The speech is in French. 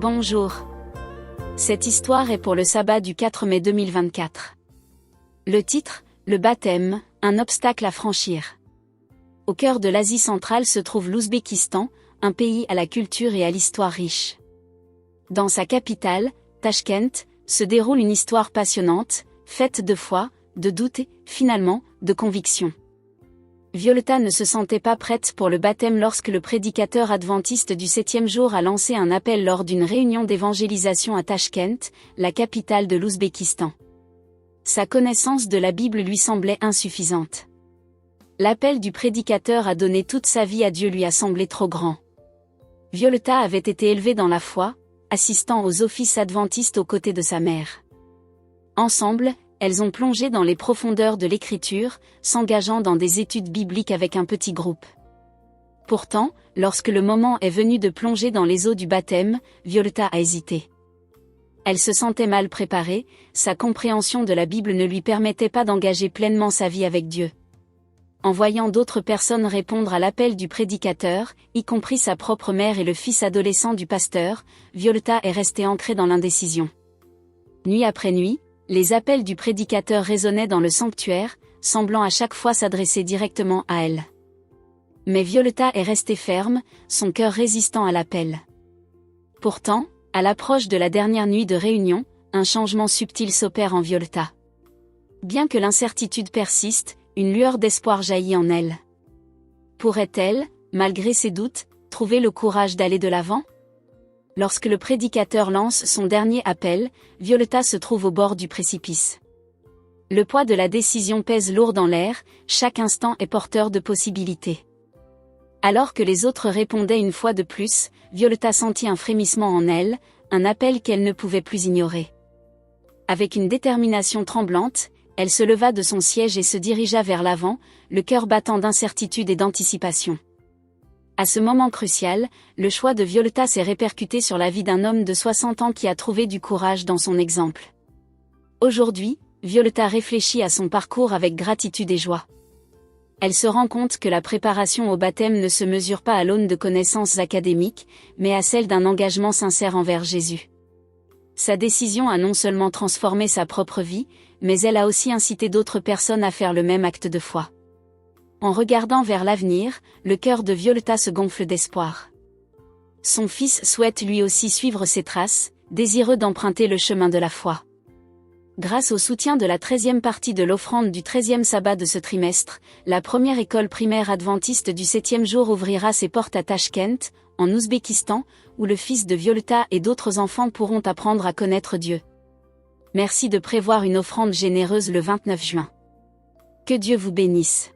Bonjour. Cette histoire est pour le sabbat du 4 mai 2024. Le titre, le baptême, un obstacle à franchir. Au cœur de l'Asie centrale se trouve l'Ouzbékistan, un pays à la culture et à l'histoire riche. Dans sa capitale, Tachkent, se déroule une histoire passionnante, faite de foi, de doute et, finalement, de conviction. Violeta ne se sentait pas prête pour le baptême lorsque le prédicateur adventiste du 7e jour a lancé un appel lors d'une réunion d'évangélisation à Tachkent, la capitale de l'Ouzbékistan. Sa connaissance de la Bible lui semblait insuffisante. L'appel du prédicateur à donner toute sa vie à Dieu lui a semblé trop grand. Violeta avait été élevée dans la foi, assistant aux offices adventistes aux côtés de sa mère. Ensemble, elles ont plongé dans les profondeurs de l'écriture, s'engageant dans des études bibliques avec un petit groupe. Pourtant, lorsque le moment est venu de plonger dans les eaux du baptême, Violeta a hésité. Elle se sentait mal préparée, sa compréhension de la Bible ne lui permettait pas d'engager pleinement sa vie avec Dieu. En voyant d'autres personnes répondre à l'appel du prédicateur, y compris sa propre mère et le fils adolescent du pasteur, Violeta est restée ancrée dans l'indécision. Nuit après nuit, les appels du prédicateur résonnaient dans le sanctuaire, semblant à chaque fois s'adresser directement à elle. Mais Violeta est restée ferme, son cœur résistant à l'appel. Pourtant, à l'approche de la dernière nuit de réunion, un changement subtil s'opère en Violeta. Bien que l'incertitude persiste, une lueur d'espoir jaillit en elle. Pourrait-elle, malgré ses doutes, trouver le courage d'aller de l'avant ? Lorsque le prédicateur lance son dernier appel, Violeta se trouve au bord du précipice. Le poids de la décision pèse lourd dans l'air, chaque instant est porteur de possibilités. Alors que les autres répondaient une fois de plus, Violeta sentit un frémissement en elle, un appel qu'elle ne pouvait plus ignorer. Avec une détermination tremblante, elle se leva de son siège et se dirigea vers l'avant, le cœur battant d'incertitude et d'anticipation. À ce moment crucial, le choix de Violeta s'est répercuté sur la vie d'un homme de 60 ans qui a trouvé du courage dans son exemple. Aujourd'hui, Violeta réfléchit à son parcours avec gratitude et joie. Elle se rend compte que la préparation au baptême ne se mesure pas à l'aune de connaissances académiques, mais à celle d'un engagement sincère envers Jésus. Sa décision a non seulement transformé sa propre vie, mais elle a aussi incité d'autres personnes à faire le même acte de foi. En regardant vers l'avenir, le cœur de Violeta se gonfle d'espoir. Son fils souhaite lui aussi suivre ses traces, désireux d'emprunter le chemin de la foi. Grâce au soutien de la 13e partie de l'offrande du 13e sabbat de ce trimestre, la première école primaire adventiste du 7e jour ouvrira ses portes à Tachkent, en Ouzbékistan, où le fils de Violeta et d'autres enfants pourront apprendre à connaître Dieu. Merci de prévoir une offrande généreuse le 29 juin. Que Dieu vous bénisse.